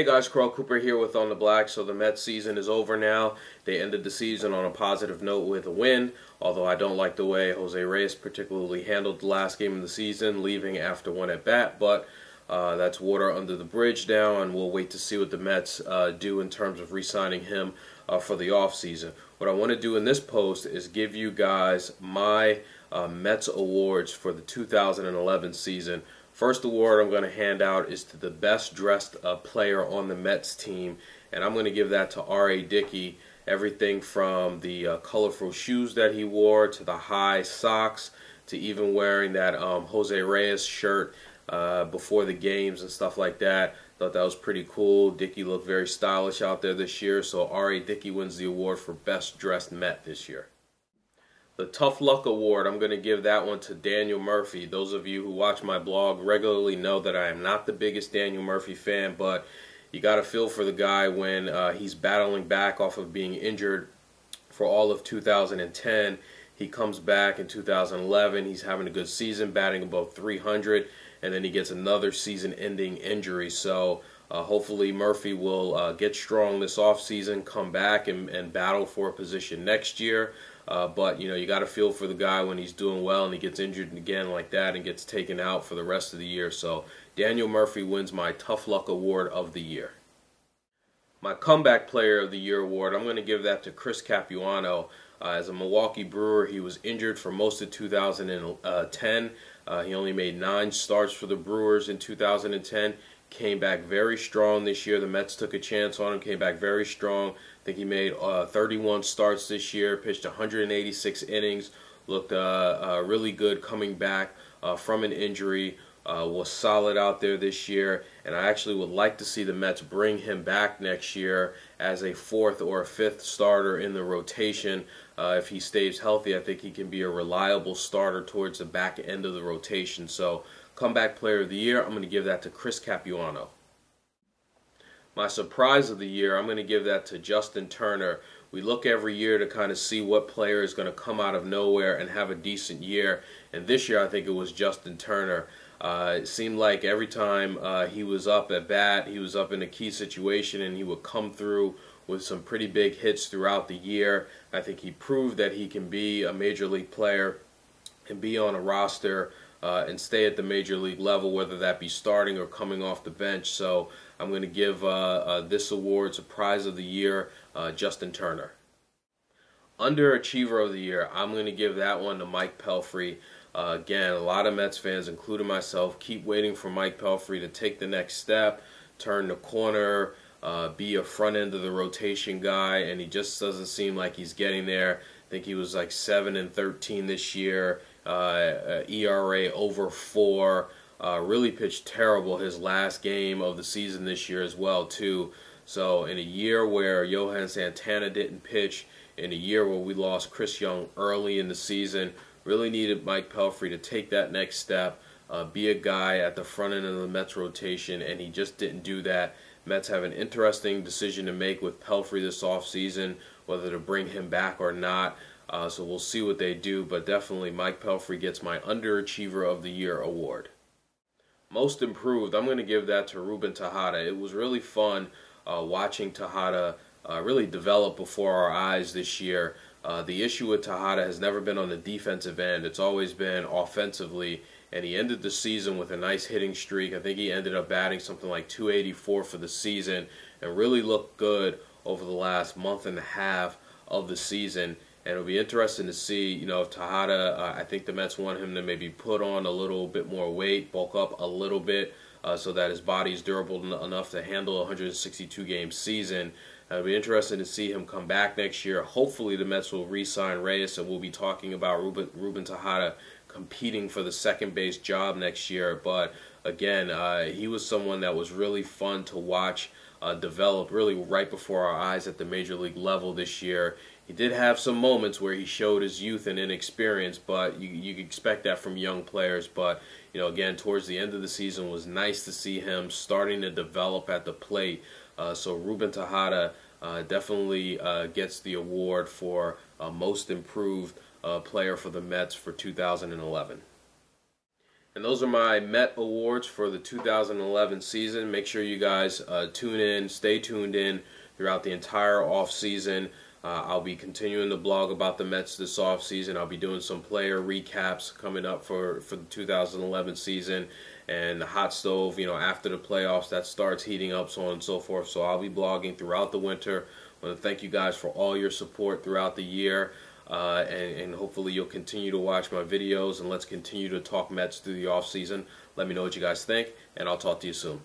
guys, Carl Cooper here with On the Black. So the Mets season is over now. They ended the season on a positive note with a win, although I don't like the way Jose Reyes particularly handled the last game of the season, leaving after one at bat, but that's water under the bridge now, and we'll wait to see what the Mets do in terms of re-signing him for the offseason. What I want to do in this post is give you guys my Mets awards for the 2011 season. First award I'm going to hand out is to the best dressed player on the Mets team, and I'm going to give that to R.A. Dickey. Everything from the colorful shoes that he wore to the high socks to even wearing that Jose Reyes shirt before the games and stuff like that. Thought that was pretty cool. Dickey looked very stylish out there this year, so R.A. Dickey wins the award for best dressed Met this year. The Tough Luck Award, I'm going to give that one to Daniel Murphy. Those of you who watch my blog regularly know that I am not the biggest Daniel Murphy fan, but you got to feel for the guy when he's battling back off of being injured for all of 2010. He comes back in 2011. He's having a good season, batting above 300, and then he gets another season-ending injury. So hopefully Murphy will get strong this offseason, come back and battle for a position next year. But, you know, you got to feel for the guy when he's doing well and he gets injured again like that and gets taken out for the rest of the year. So Daniel Murphy wins my Tough Luck Award of the year. My Comeback Player of the Year award, I'm going to give that to Chris Capuano. As a Milwaukee Brewer, he was injured for most of 2010. He only made 9 starts for the Brewers in 2010. Came back very strong this year. The Mets took a chance on him, came back very strong. I think he made 31 starts this year, pitched 186 innings, looked really good coming back from an injury, was solid out there this year, and I actually would like to see the Mets bring him back next year as a 4th or a 5th starter in the rotation. If he stays healthy, I think he can be a reliable starter towards the back end of the rotation. So Comeback Player of the Year, I'm going to give that to Chris Capuano. My Surprise of the Year, I'm going to give that to Justin Turner. We look every year to kind of see what player is going to come out of nowhere and have a decent year, and this year I think it was Justin Turner. It seemed like every time he was up at bat, he was up in a key situation, and he would come through with some pretty big hits throughout the year. I think he proved that he can be a major league player and be on a roster and stay at the major league level, whether that be starting or coming off the bench. So I'm going to give this award, Surprise of the Year, Justin Turner. Underachiever of the Year, I'm going to give that one to Mike Pelfrey. Again, a lot of Mets fans, including myself, keep waiting for Mike Pelfrey to take the next step, turn the corner, be a front end of the rotation guy, and he just doesn't seem like he's getting there. I think he was like 7-13 this year, ERA over 4. Really pitched terrible his last game of the season this year as well too. So in a year where Johan Santana didn't pitch, in a year where we lost Chris Young early in the season, really needed Mike Pelfrey to take that next step, be a guy at the front end of the Mets rotation, and he just didn't do that. Mets have an interesting decision to make with Pelfrey this offseason, whether to bring him back or not. So we'll see what they do, but definitely Mike Pelfrey gets my Underachiever of the Year award. Most Improved, I'm going to give that to Ruben Tejada. It was really fun watching Tejada really develop before our eyes this year. The issue with Tejada has never been on the defensive end. It's always been offensively, and he ended the season with a nice hitting streak. I think he ended up batting something like 284 for the season and really looked good over the last month and a half of the season. And it'll be interesting to see, you know, if Tejada, I think the Mets want him to maybe put on a little bit more weight, bulk up a little bit, so that his body is durable enough to handle a 162-game season. It'll be interesting to see him come back next year. Hopefully the Mets will re-sign Reyes, and we'll be talking about Ruben Tejada competing for the second base job next year. But again, he was someone that was really fun to watch develop really right before our eyes at the major league level this year. He did have some moments where he showed his youth and inexperience, but you expect that from young players. But, you know, again, towards the end of the season, it was nice to see him starting to develop at the plate. So Ruben Tejada definitely gets the award for Most Improved Player for the Mets for 2011. And those are my Met awards for the 2011 season. Make sure you guys tune in, stay tuned in throughout the entire off season. I'll be continuing to blog about the Mets this off season. I'll be doing some player recaps coming up for the 2011 season, and the hot stove, after the playoffs, that starts heating up, so on and so forth. So I'll be blogging throughout the winter. I want to thank you guys for all your support throughout the year, and hopefully you'll continue to watch my videos, and let's continue to talk Mets through the off season. Let me know what you guys think, and I'll talk to you soon.